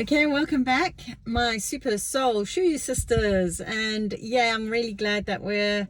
Okay, welcome back, my super soul shoe sisters. And yeah, I'm really glad that we're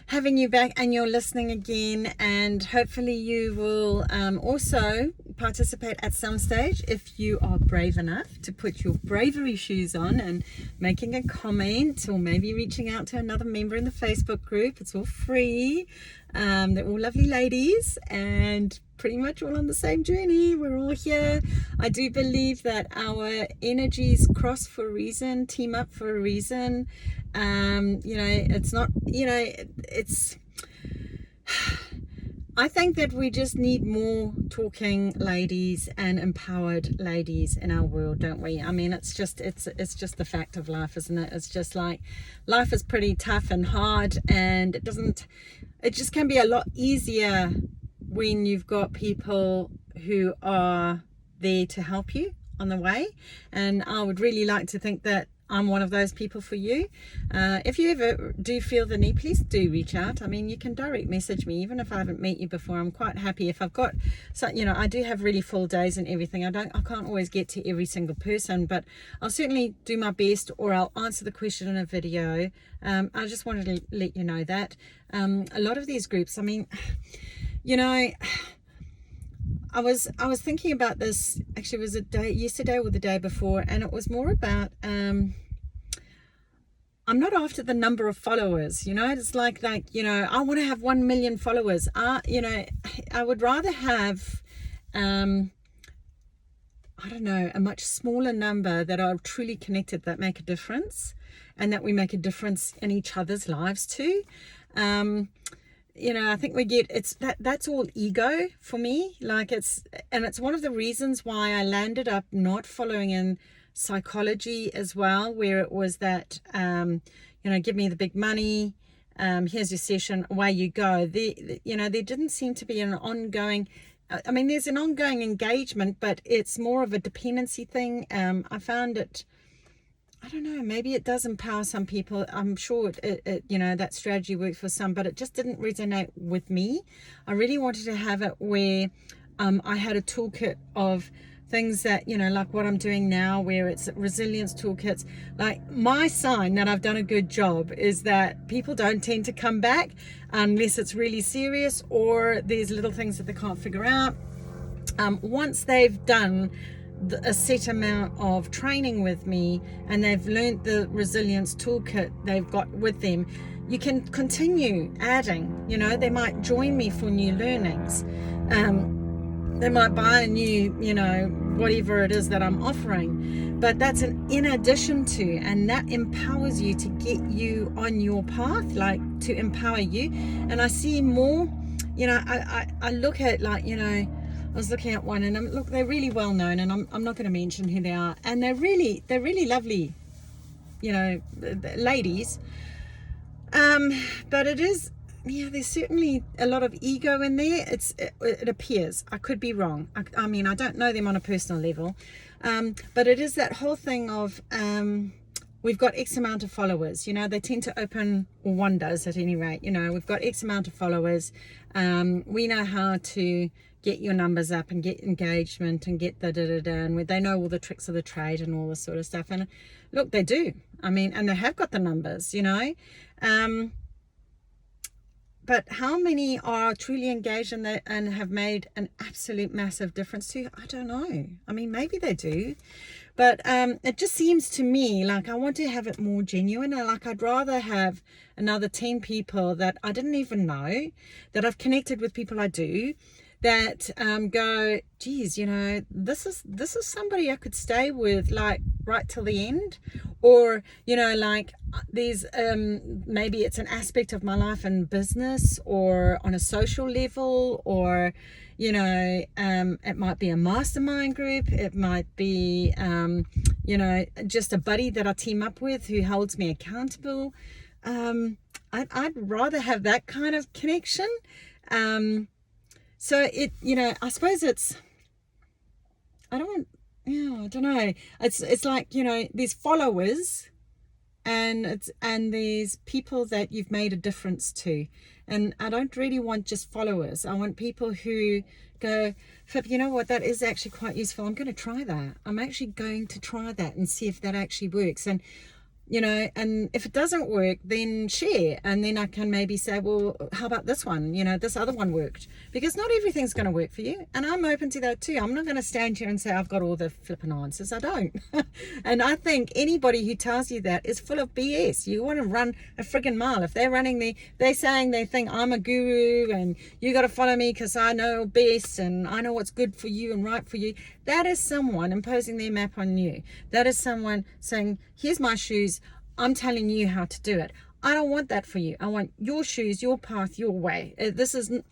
having you back and you're listening again. And hopefully you will also participate at some stage if you are brave enough to put your bravery shoes on and making a comment, or maybe reaching out to another member in the Facebook group. It's all free. They're all lovely ladies and pretty much all on the same journey. We're all here. I do believe that our energies cross for a reason, team up for a reason. It's not, it's I think that we just need more talking ladies and empowered ladies in our world, don't we? I mean, it's just the fact of life, isn't it? It's just like life is pretty tough and hard, and it just can be a lot easier when you've got people who are there to help you on the way. And I would really like to think that I'm one of those people for you. If you ever do feel the need, please do reach out. I mean, you can direct message me, even if I haven't met you before. I'm quite happy if I've got, so I do have really full days and everything. I can't always get to every single person, but I'll certainly do my best, or I'll answer the question in a video. I just wanted to let you know that a lot of these groups, I mean, I was thinking about this. Actually, it was yesterday or the day before, and it was more about I'm not after the number of followers. It's like I want to have 1 million followers. I would rather have I don't know, a much smaller number that are truly connected, that make a difference, and that we make a difference in each other's lives too. I think that's all ego for me. It's one of the reasons why I landed up not following in Psychology as well, where it was that, give me the big money, here's your session, away you go. There didn't seem to be an ongoing, I mean, there's an ongoing engagement, but it's more of a dependency thing. I found it, I don't know, maybe it does empower some people. I'm sure that strategy works for some, but it just didn't resonate with me. I really wanted to have it where I had a toolkit of things that, like what I'm doing now, where it's resilience toolkits. Like, my sign that I've done a good job is that people don't tend to come back unless it's really serious, or there's little things that they can't figure out. Once they've done a set amount of training with me and they've learned the resilience toolkit they've got with them, you can continue adding. They might join me for new learnings. They might buy a new, whatever it is that I'm offering, but that's in addition to, and that empowers you to get you on your path, like to empower you. And I see more, I look at, I was looking at one, and look, they're really well known, and I'm not going to mention who they are, and they're really lovely, ladies. But it is, there's certainly a lot of ego in there. It appears. I could be wrong. I mean, I don't know them on a personal level, but it is that whole thing of we've got X amount of followers. They tend to open, or one does at any rate. We've got X amount of followers. We know how to get your numbers up and get engagement and get and they know all the tricks of the trade and all this sort of stuff. And look, they do. I mean, and they have got the numbers, but how many are truly engaged and have made an absolute massive difference to you? I don't know. I mean, maybe they do, but it just seems to me like I want to have it more genuine. I'd rather have another 10 people that I didn't even know, that I've connected with, people I do, that go, geez, this is somebody I could stay with, like, right till the end. Or there's maybe it's an aspect of my life and business, or on a social level, or it might be a mastermind group, it might be just a buddy that I team up with who holds me accountable. I'd rather have that kind of connection. So I suppose it's, I don't know. It's like, there's followers and there's people that you've made a difference to. And I don't really want just followers. I want people who go, Flip, you know what, that is actually quite useful. I'm going to try that. I'm actually going to try that and see if that actually works. And and if it doesn't work, then share, and then I can maybe say, well, how about this one? This other one worked, because not everything's going to work for you, and I'm open to that too. I'm not going to stand here and say I've got all the flipping answers. I don't. And I think anybody who tells you that is full of BS. You want to run a friggin' mile. If they're saying they think I'm a guru and you got to follow me because I know best and I know what's good for you and right for you, that is someone imposing their map on you. That is someone saying, here's my shoes, I'm telling you how to do it. I don't want that for you. I want your shoes, your path, your way. This isn't,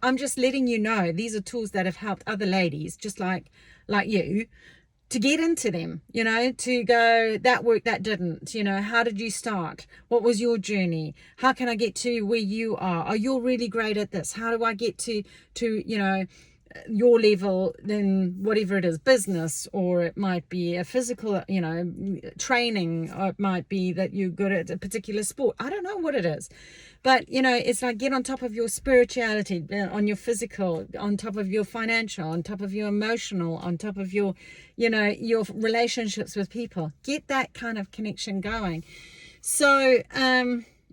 I'm just letting you know these are tools that have helped other ladies just like you to get into them, to go, that worked, that didn't, how did you start? What was your journey? How can I get to where you are? Oh, you're really great at this. How do I get to your level, then whatever it is, business, or it might be a physical, training, or it might be that you're good at a particular sport. I don't know what it is, but it's like, get on top of your spirituality, on your physical, on top of your financial, on top of your emotional, on top of your, your relationships with people. Get that kind of connection going. So,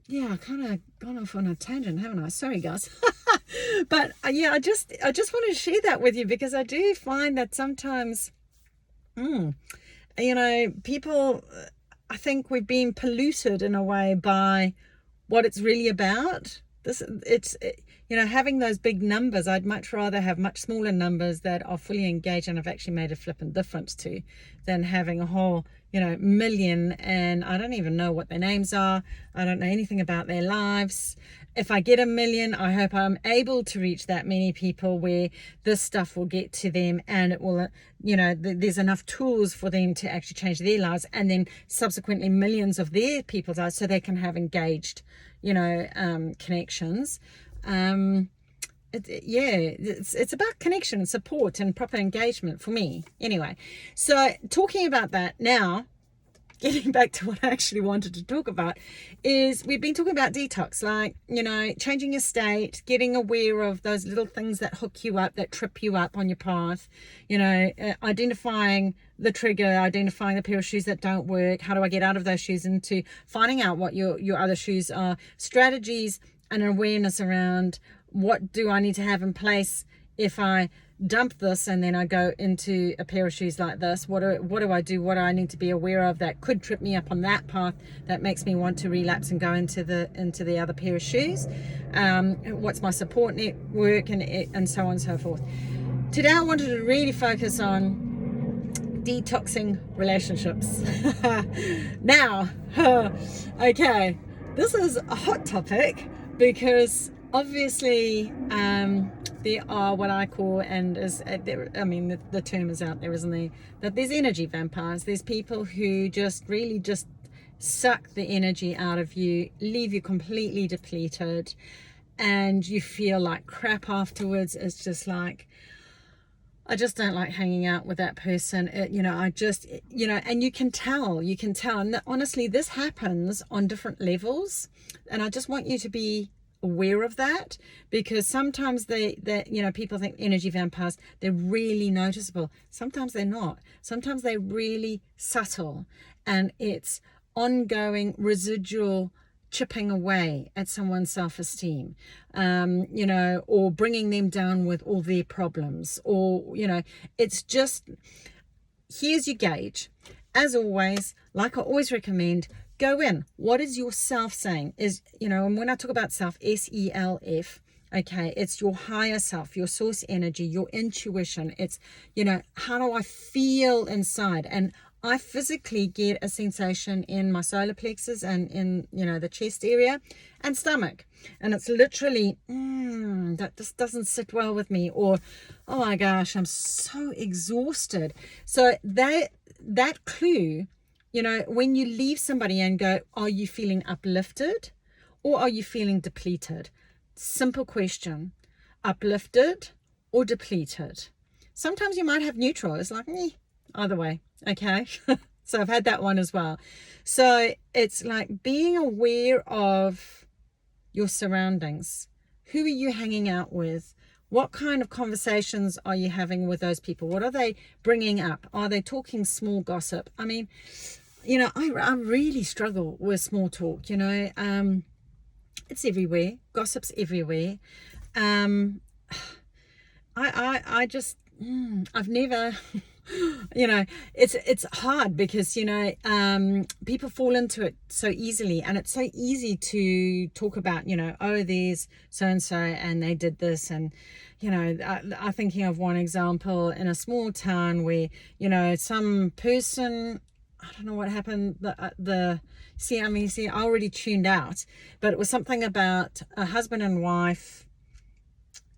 yeah, I kind of gone off on a tangent, haven't I? Sorry, guys. But yeah, I just want to share that with you, because I do find that sometimes, people, I think we've been polluted in a way by what it's really about. Having those big numbers, I'd much rather have much smaller numbers that are fully engaged and have actually made a flippant difference to, than having a whole, million, and I don't even know what their names are. I don't know anything about their lives. If I get 1 million, I hope I'm able to reach that many people where this stuff will get to them, and it will, there's enough tools for them to actually change their lives, and then subsequently millions of their people's lives, so they can have engaged, connections. It's about connection and support and proper engagement for me. Anyway, so talking about that now, getting back to what I actually wanted to talk about, is we've been talking about detox, like, changing your state, getting aware of those little things that hook you up, that trip you up on your path, identifying the trigger, identifying the pair of shoes that don't work. How do I get out of those shoes, into finding out what your other shoes are, strategies and awareness around what do I need to have in place if I dump this and then I go into a pair of shoes like this. What do I do? What do I need to be aware of that could trip me up on that path that makes me want to relapse and go into the other pair of shoes? What's my support network, and so on and so forth. Today I wanted to really focus on detoxing relationships. Now, okay, this is a hot topic, because obviously there are what I call, and the term is out there, isn't there, that there's energy vampires. There's people who just really just suck the energy out of you, leave you completely depleted, and you feel like crap afterwards. It's just like, I just don't like hanging out with that person. And you can tell, and honestly, this happens on different levels, and I just want you to be aware of that, because sometimes people think energy vampires, they're really noticeable. Sometimes they're not. Sometimes they're really subtle, and it's ongoing residual chipping away at someone's self-esteem, or bringing them down with all their problems, or it's just, here's your gauge. As always, like I always recommend, go in. What is your self saying? And when I talk about self, SELF, okay, it's your higher self, your source energy, your intuition. It's, how do I feel inside? And I physically get a sensation in my solar plexus and in, the chest area and stomach. And it's literally, that just doesn't sit well with me. Or, oh my gosh, I'm so exhausted. So that clue, when you leave somebody and go, are you feeling uplifted or are you feeling depleted? Simple question. Uplifted or depleted? Sometimes you might have neutral. It's like, either way. Okay. So I've had that one as well. So it's like being aware of your surroundings. Who are you hanging out with? What kind of conversations are you having with those people? What are they bringing up? Are they talking small gossip? I mean, I really struggle with small talk, it's everywhere. Gossip's everywhere. I just, I've never, it's hard because, people fall into it so easily, and it's so easy to talk about, oh, there's so-and-so and they did this. And, I'm thinking of one example in a small town where, some person, I don't know what happened. I already tuned out, but it was something about a husband and wife,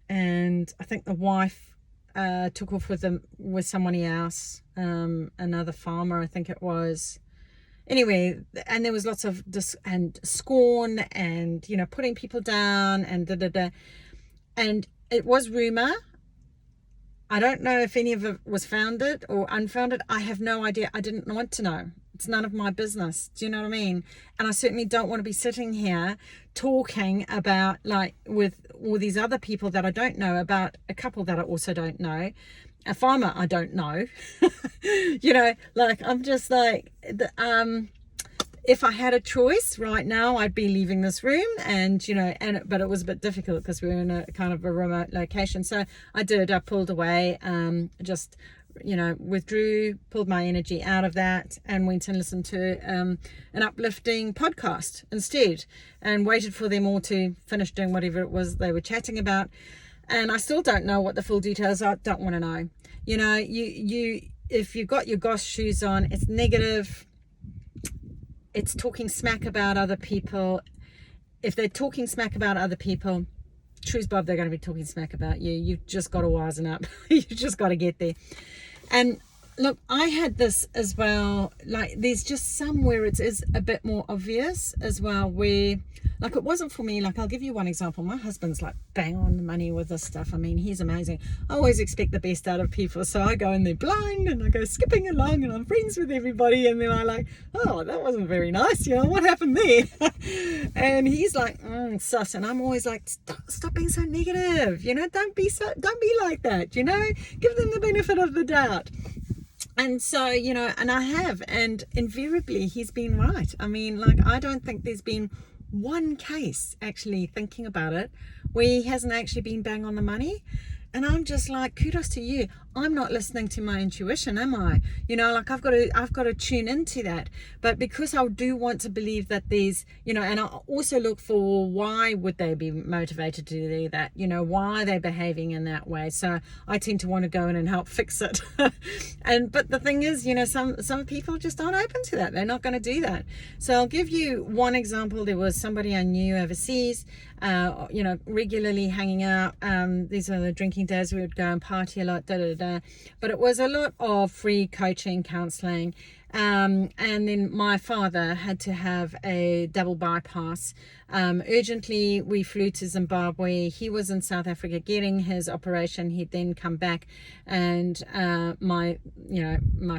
and I think the wife took off with somebody else, another farmer, I think it was. Anyway, and there was lots of scorn and putting people down and and it was rumor. I don't know if any of it was founded or unfounded. I have no idea. I didn't want to know. It's none of my business. Do you know what I mean? And I certainly don't want to be sitting here talking about, like, with all these other people that I don't know, about a couple that I also don't know, a farmer I don't know. I'm just like, if I had a choice right now, I'd be leaving this room, but it was a bit difficult because we were in a kind of a remote location. So I pulled away, withdrew, pulled my energy out of that, and went and listened to an uplifting podcast instead, and waited for them all to finish doing whatever it was they were chatting about. And I still don't know what the full details are. Don't want to know. If you've got your goss shoes on, it's negative. It's talking smack about other people. If they're talking smack about other people, truth Bob, they're going to be talking smack about you. You've just got to wisen up. You've just got to get there. And look, I had this as well. Like, there's just some where it is a bit more obvious as well, where, like, it wasn't for me. Like, I'll give you one example. My husband's like bang on the money with this stuff. I mean, he's amazing. I always expect the best out of people. So I go in there blind and I go skipping along and I'm friends with everybody. And then I like, oh, that wasn't very nice. What happened there? And he's like, sus. And I'm always like, stop being so negative. Don't be like that. Give them the benefit of the doubt. And so, and I have, and invariably he's been right. I mean, like, I don't think there's been one case, actually thinking about it, where he hasn't actually been bang on the money. And I'm just like, kudos to you. I'm not listening to my intuition, am I? Like, I've got to tune into that. But because I do want to believe that there's, and I also look for why would they be motivated to do that? Why are they behaving in that way? So I tend to want to go in and help fix it. But the thing is, some people just aren't open to that. They're not going to do that. So I'll give you one example. There was somebody I knew overseas, regularly hanging out. These are the drinking days. We would go and party a lot, but it was a lot of free coaching, counseling. And then my father had to have a double bypass. Urgently, we flew to Zimbabwe. He was in South Africa getting his operation. He'd then come back, and my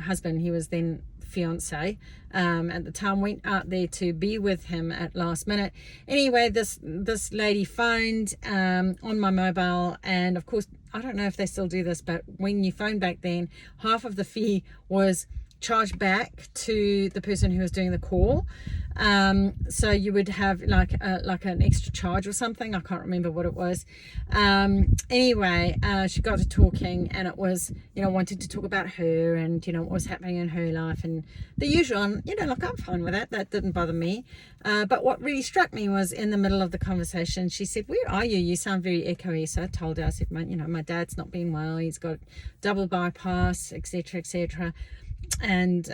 husband, he was then fiance at the time, went out there to be with him at last minute. Anyway, this lady phoned on my mobile, and of course, I don't know if they still do this, but when you phone back then, half of the fee was charged back to the person who was doing the call. So you would have like an extra charge or something. I can't remember what it was. Anyway, she got to talking, and it was, wanted to talk about her and, what was happening in her life and the usual. And, look, I'm fine with that. That didn't bother me. But what really struck me was in the middle of the conversation, she said, "Where are you? You sound very echoey." So I told her, I said, my dad's not been well. He's got double bypass, etc., etc. And,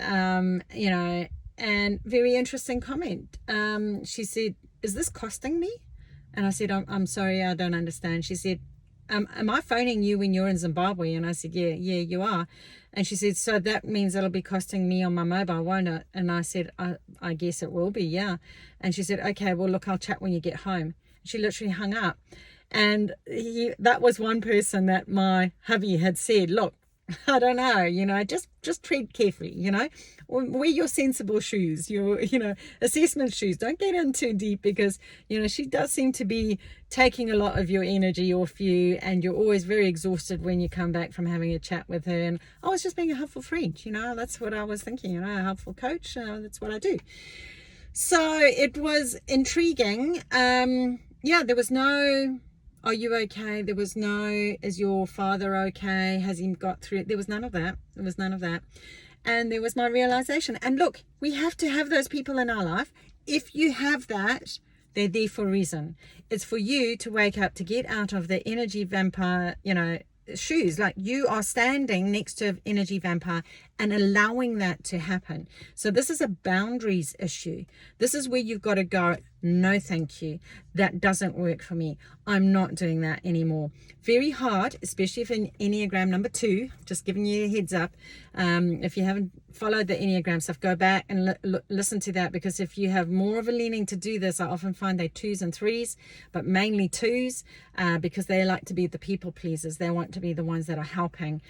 and very interesting comment. She said, "Is this costing me?" And I said, I'm sorry, I don't understand. She said, am I phoning you when you're in Zimbabwe? And I said, yeah, you are. And she said, so that means it'll be costing me on my mobile, won't it? And I said, I guess it will be, yeah. And she said, okay, well, look, I'll chat when you get home. She literally hung up. And that was one person that my hubby had said, look, I don't know, just tread carefully, wear your sensible shoes, your, assessment shoes. Don't get in too deep, because, she does seem to be taking a lot of your energy off you, and you're always very exhausted when you come back from having a chat with her. And I was just being a helpful friend, that's what I was thinking, a helpful coach. That's what I do. So it was intriguing. There was no, are you okay? There was no, is your father okay? Has he got through it? There was none of that. And there was my realization. And look, we have to have those people in our life. If you have that, they're there for a reason. It's for you to wake up, to get out of the energy vampire, shoes. Like, you are standing next to an energy vampire and allowing that to happen. So this is a boundaries issue. This is where you've got to go, no thank you, that doesn't work for me, I'm not doing that anymore. Very hard, especially if in Enneagram number 2, just giving you a heads up. If you haven't followed the Enneagram stuff, go back and listen to that, because if you have more of a leaning to do this, I often find they're 2s and 3s, but mainly 2s, because they like to be the people pleasers. They want to be the ones that are helping.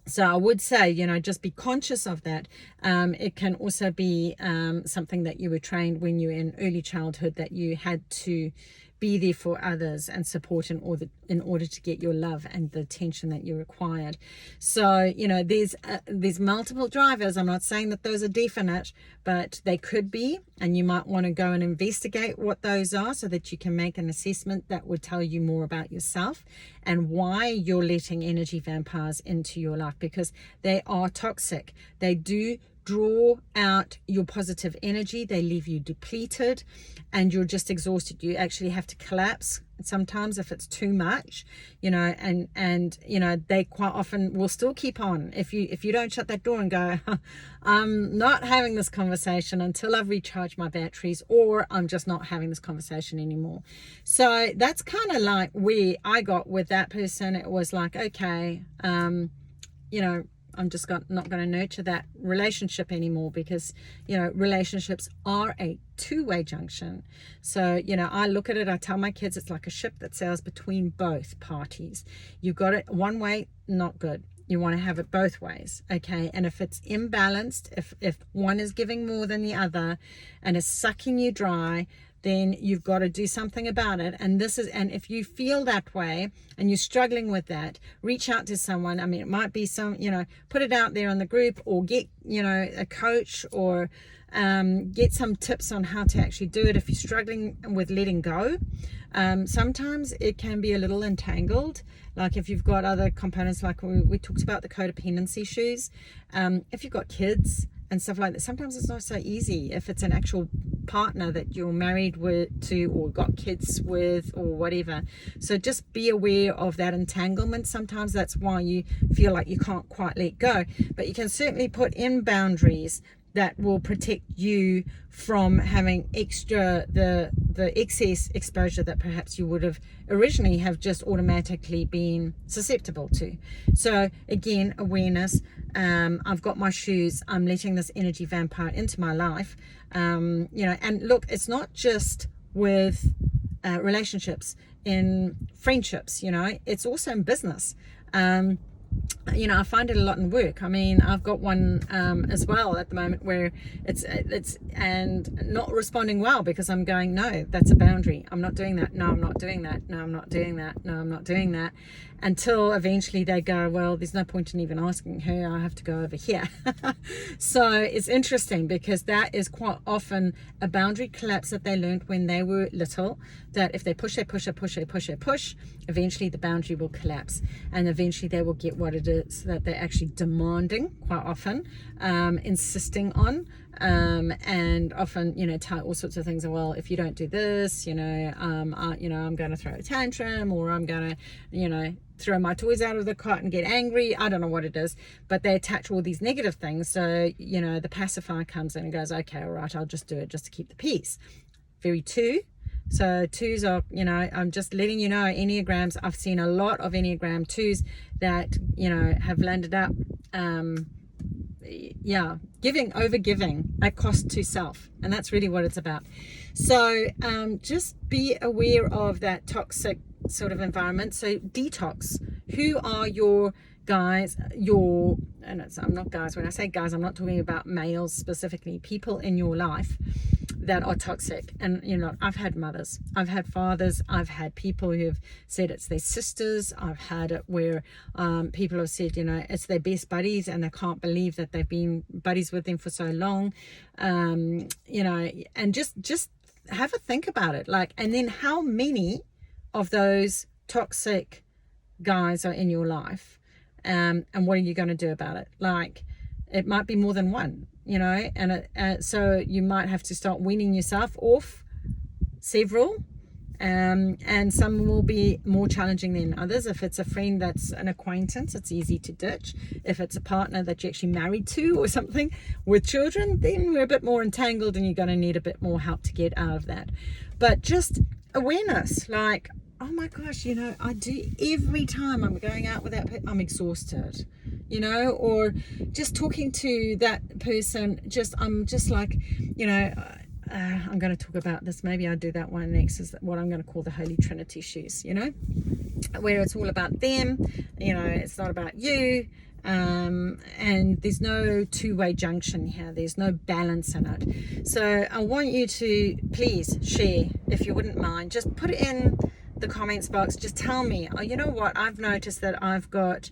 So I would say, just be conscious of that. It can also be something that you were trained when you were in early childhood, that you had to be there for others and support in order to get your love and the attention that you required. So, there's multiple drivers. I'm not saying that those are definite, but they could be, and you might want to go and investigate what those are, so that you can make an assessment that would tell you more about yourself and why you're letting energy vampires into your life, because they are toxic. They do draw out your positive energy. They leave you depleted, and you're just exhausted. You actually have to collapse sometimes if it's too much, and they quite often will still keep on if you don't shut that door and go, I'm not having this conversation until I've recharged my batteries, or I'm just not having this conversation anymore. So that's kind of like where I got with that person. It was like, okay, I'm just not going to nurture that relationship anymore, because, relationships are a two-way junction. So, I look at it, I tell my kids, it's like a ship that sails between both parties. You've got it one way, not good. You want to have it both ways, okay? And if it's imbalanced, if one is giving more than the other and is sucking you dry, then you've got to do something about it. And if you feel that way and you're struggling with that, reach out to someone. I mean, it might be put it out there on the group, or get, a coach, or get some tips on how to actually do it if you're struggling with letting go. Sometimes it can be a little entangled, like if you've got other components, like we talked about the codependency shoes. If you've got kids and stuff like that, sometimes it's not so easy if it's an actual partner that you're married to, or got kids with, or whatever. So just be aware of that entanglement. Sometimes that's why you feel like you can't quite let go, but you can certainly put in boundaries that will protect you from having the excess exposure that perhaps you would have originally have just automatically been susceptible to. So again, awareness. I've got my shoes. I'm letting this energy vampire into my life. And look, it's not just with relationships, in friendships, it's also in business. I find it a lot in work. I mean, I've got one as well at the moment where it's and not responding well, because I'm going, no, that's a boundary. I'm not doing that. No, I'm not doing that. No, I'm not doing that. No, I'm not doing that. Until eventually they go, well, there's no point in even asking her. I have to go over here. So it's interesting, because that is quite often a boundary collapse that they learned when they were little, that if they push, eventually the boundary will collapse, and eventually they will get what it is that they're actually demanding, quite often, insisting on, and often, tell all sorts of things. Well, if you don't do this, I'm going to throw a tantrum, or I'm going to, throw my toys out of the cot and get angry. I don't know what it is, but they attach all these negative things. So, the pacifier comes in and goes, okay, all right, I'll just do it just to keep the peace. Very 2. So 2s are, I'm just letting you know, Enneagrams, I've seen a lot of Enneagram 2s that, have landed up, overgiving at cost to self. And that's really what it's about. So just be aware of that toxic sort of environment. So detox. Who are your guys, I'm not guys, when I say guys, I'm not talking about males specifically, people in your life that are toxic. And I've had mothers, I've had fathers, I've had people who have said it's their sisters, I've had it where people have said it's their best buddies and they can't believe that they've been buddies with them for so long. And just have a think about it, and then how many of those toxic guys are in your life, and what are you going to do about it? It might be more than one, and so you might have to start weaning yourself off several, and some will be more challenging than others. If it's a friend that's an acquaintance, it's easy to ditch. If it's a partner that you're actually married to or something with children, then we're a bit more entangled and you're going to need a bit more help to get out of that. But just awareness, oh my gosh, I do every time I'm going out with that person, I'm exhausted, or just talking to that person, I'm just like, I'm going to talk about this. Maybe I'll do that one next, is what I'm going to call the Holy Trinity shoes, where it's all about them, it's not about you. And there's no two-way junction here, there's no balance in it. So I want you to please share, if you wouldn't mind, just put it in the comments box. Just tell me, oh, you know what, I've noticed that I've got,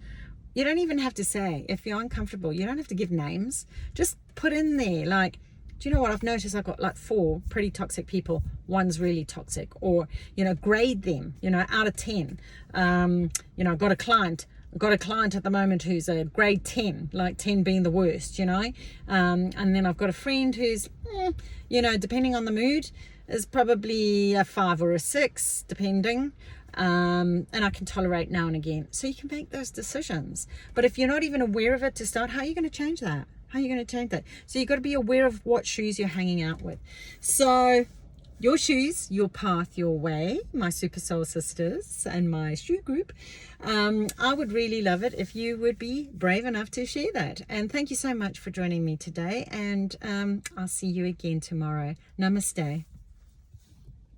you don't even have to say, if you're uncomfortable, you don't have to give names, just put in there, do you know what, I've noticed I've got 4 pretty toxic people, one's really toxic, or grade them, out of 10. I've got a client at the moment who's a grade 10, 10 being the worst, and then I've got a friend who's depending on the mood, is probably a 5 or a 6, depending, and I can tolerate now and again. So you can make those decisions, but if you're not even aware of it to start, how are you going to change that? How are you going to change that? So you've got to be aware of what shoes you're hanging out with. So your shoes, your path, your way, my Super Soul Sisters and my shoe group. I would really love it if you would be brave enough to share that. And thank you so much for joining me today. And I'll see you again tomorrow. Namaste.